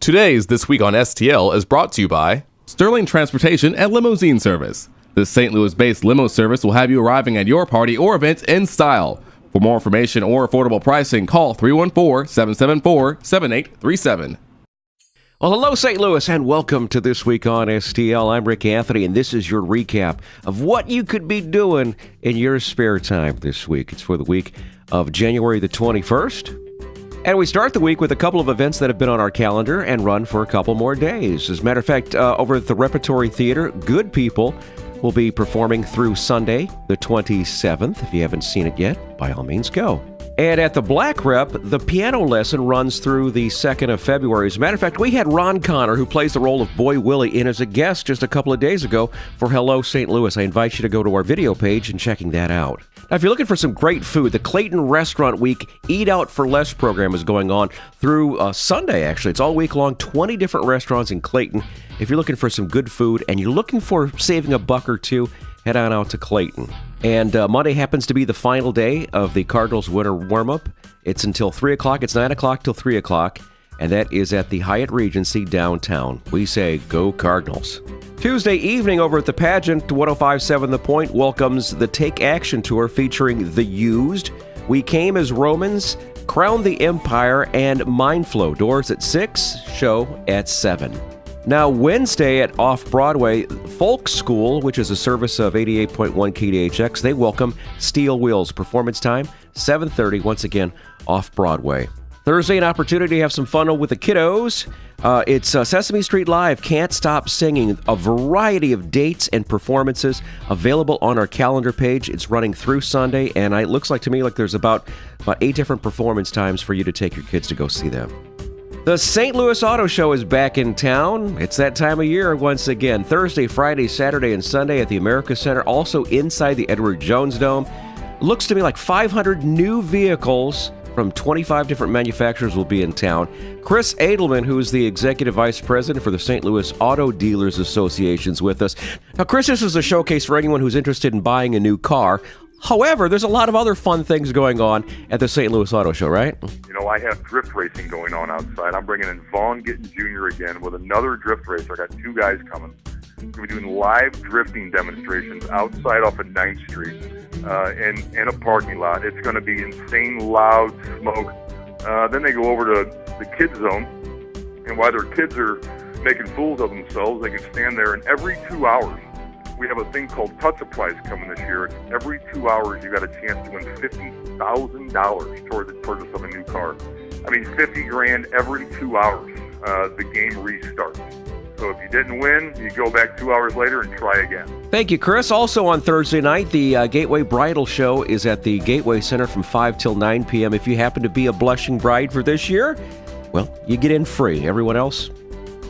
Today's This Week on STL is brought to you by Sterling Transportation and Limousine Service. This St. Louis-based limo service will have you arriving at your party or event in style. For more information or affordable pricing, call 314-774-7837. Well, hello, St. Louis, and welcome to This Week on STL. I'm Rick Anthony, and this is your recap of what you could be doing in your spare time this week. It's for the week of January the 21st. And we start the week with a couple of events that have been on our calendar and run for a couple more days. As a matter of fact, over at the Repertory Theater, Good People will be performing through Sunday, the 27th. If you haven't seen it yet, by all means, go. And at the Black Rep, the piano lesson runs through the 2nd of February. As a matter of fact, we had Ron Connor, who plays the role of Boy Willie, in as a guest just a couple of days ago for Hello St. Louis. I invite you to go to our video page and checking that out. Now, if you're looking for some great food, the Clayton Restaurant Week Eat Out for Less program is going on through Sunday, actually. It's all week long, 20 different restaurants in Clayton. If you're looking for some good food and you're looking for saving a buck or two, head on out to Clayton. And Monday happens to be the final day of the Cardinals winter warm-up. It's until 3 o'clock. It's 9 o'clock till 3 o'clock. And that is at the Hyatt Regency downtown. We say, go Cardinals. Tuesday evening over at the Pageant, 105.7 The Point welcomes the Take Action Tour featuring The Used, We Came as Romans, Crown the Empire, and Mind Flow. Doors at 6, show at 7. Now, Wednesday at Off-Broadway, Folk School, which is a service of 88.1 KDHX, they welcome Steel Wheels. Performance time, 7:30, once again, Off-Broadway. Thursday, an opportunity to have some fun with the kiddos. It's Sesame Street Live, Can't Stop Singing, a variety of dates and performances available on our calendar page. It's running through Sunday, and it looks like to me like there's about 8 different performance times for you to take your kids to go see them. The St. Louis Auto Show is back in town. It's that time of year once again. Thursday, Friday, Saturday, and Sunday at the America Center, also inside the Edward Jones Dome. Looks to me like 500 new vehicles from 25 different manufacturers will be in town. Chris Edelman, who is the Executive Vice President for the St. Louis Auto Dealers Association, is with us. Now, Chris, this is a showcase for anyone who's interested in buying a new car. However, there's a lot of other fun things going on at the St. Louis Auto Show, right? You know, I have drift racing going on outside. I'm bringing in Vaughn Gittin Jr. again with another drift racer. I got 2 guys coming. We're going to be doing live drifting demonstrations outside off of 9th Street in a parking lot. It's going to be insane loud smoke. Then they go over to the kids zone, and while their kids are making fools of themselves, they can stand there, and every 2 hours, we have a thing called Touch a Prize coming this year. Every 2 hours, you got a chance to win $50,000 toward the purchase of a new car. I mean, $50,000 every 2 hours. The game restarts. So if you didn't win, you go back 2 hours later and try again. Thank you, Chris. Also on Thursday night, the Gateway Bridal Show is at the Gateway Center from 5 till 9 p.m. If you happen to be a blushing bride for this year, well, you get in free. Everyone else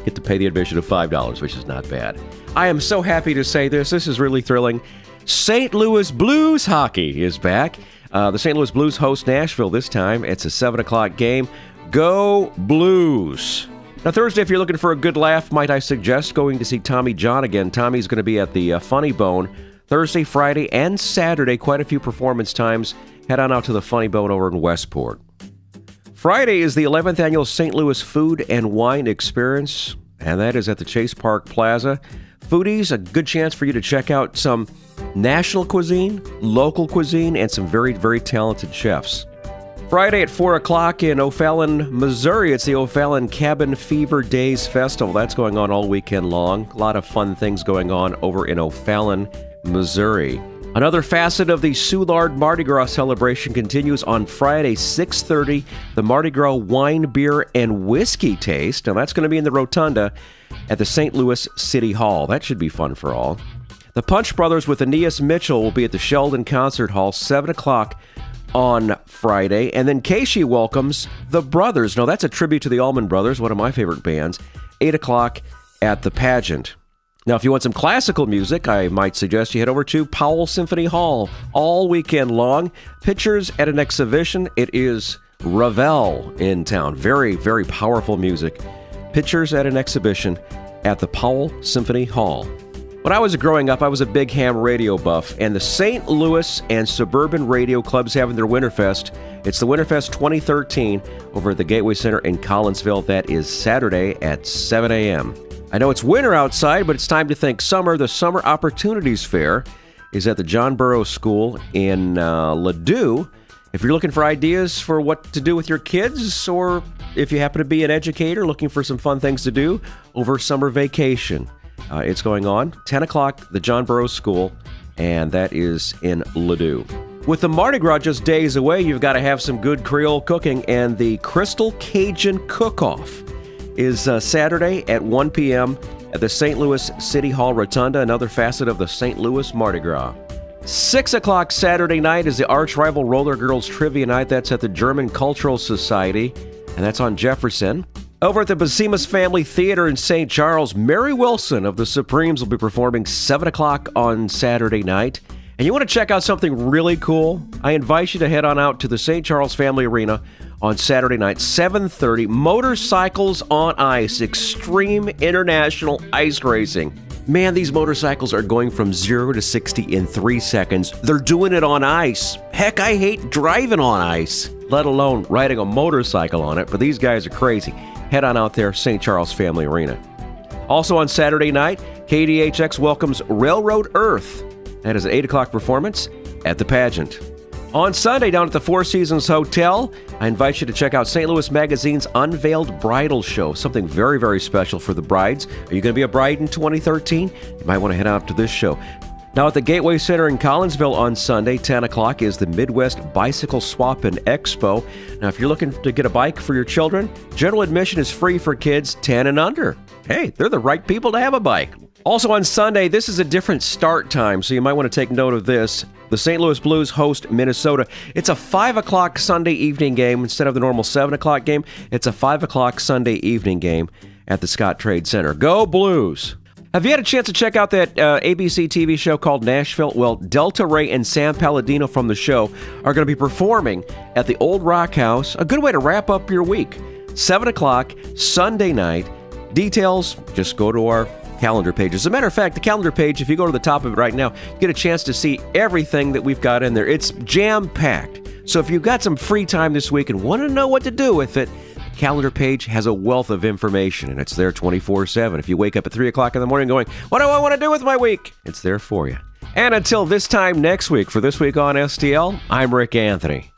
get to pay the admission of $5, which is not bad. I am so happy to say this. This is really thrilling. St. Louis Blues hockey is back. The St. Louis Blues host Nashville this time. It's a 7 o'clock game. Go Blues! Now, Thursday, if you're looking for a good laugh, might I suggest going to see Tommy John again. Tommy's going to be at the Funny Bone Thursday, Friday, and Saturday. Quite a few performance times. Head on out to the Funny Bone over in Westport. Friday is the 11th annual St. Louis Food and Wine Experience, and that is at the Chase Park Plaza. Foodies, a good chance for you to check out some national cuisine, local cuisine, and some very, very talented chefs. Friday at 4 o'clock in O'Fallon, Missouri, it's the O'Fallon Cabin Fever Days Festival. That's going on all weekend long. A lot of fun things going on over in O'Fallon, Missouri. Another facet of the Soulard Mardi Gras celebration continues on Friday, 6:30, the Mardi Gras Wine, Beer, and Whiskey Taste. Now, that's going to be in the Rotunda at the St. Louis City Hall. That should be fun for all. The Punch Brothers with Aeneas Mitchell will be at the Sheldon Concert Hall, 7 o'clock on Friday. And then Casey welcomes the Brothers. Now, that's a tribute to the Allman Brothers, one of my favorite bands, 8 o'clock at the Pageant. Now, if you want some classical music, I might suggest you head over to Powell Symphony Hall all weekend long. Pictures at an exhibition. It is Ravel in town. Very, very powerful music. Pictures at an exhibition at the Powell Symphony Hall. When I was growing up, I was a big ham radio buff, and the St. Louis and Suburban Radio Club's having their Winterfest. It's the Winterfest 2013 over at the Gateway Center in Collinsville. That is Saturday at 7 a.m. I know it's winter outside, but it's time to think summer. The Summer Opportunities Fair is at the John Burroughs School in Ladue. If you're looking for ideas for what to do with your kids, or if you happen to be an educator looking for some fun things to do over summer vacation, it's going on 10 o'clock, the John Burroughs School, and that is in Ladue. With the Mardi Gras just days away, you've got to have some good Creole cooking, and the Crystal Cajun Cook-Off is Saturday at 1 p.m. at the St. Louis City Hall Rotunda, another facet of the St. Louis Mardi Gras. 6 o'clock Saturday night is the arch-rival Roller Girls Trivia Night. That's at the German Cultural Society, and that's on Jefferson. Over at the Basimas Family Theater in St. Charles, Mary Wilson of the Supremes will be performing 7 o'clock on Saturday night. And you want to check out something really cool? I invite you to head on out to the St. Charles Family Arena on Saturday night, 7:30. Motorcycles on Ice, Extreme International Ice Racing. Man, these motorcycles are going from 0 to 60 in 3 seconds. They're doing it on ice. Heck, I hate driving on ice, let alone riding a motorcycle on it, but these guys are crazy. Head on out there, St. Charles Family Arena. Also on Saturday night, KDHX welcomes Railroad Earth. That is an 8 o'clock performance at the pageant. On Sunday, down at the Four Seasons Hotel, I invite you to check out St. Louis Magazine's Unveiled Bridal Show, something very, very special for the brides. Are you going to be a bride in 2013? You might want to head out to this show. Now at the Gateway Center in Collinsville on Sunday, 10 o'clock, is the Midwest Bicycle Swap and Expo. Now, if you're looking to get a bike for your children, general admission is free for kids 10 and under. Hey, they're the right people to have a bike. Also on Sunday, this is a different start time, so you might want to take note of this. The St. Louis Blues host Minnesota. It's a 5 o'clock Sunday evening game. Instead of the normal 7 o'clock game, it's a 5 o'clock Sunday evening game at the Scott Trade Center. Go Blues! Have you had a chance to check out that ABC TV show called Nashville? Well, Delta Ray and Sam Palladino from the show are going to be performing at the Old Rock House. A good way to wrap up your week. 7 o'clock Sunday night. Details, just go to our calendar page. As a matter of fact, the calendar page, if you go to the top of it right now, you get a chance to see everything that we've got in there. It's jam-packed. So if you've got some free time this week and want to know what to do with it, the calendar page has a wealth of information, and it's there 24/7. If you wake up at 3 o'clock in the morning going, what do I want to do with my week? It's there for you. And until this time next week, for This Week on STL, I'm Rick Anthony.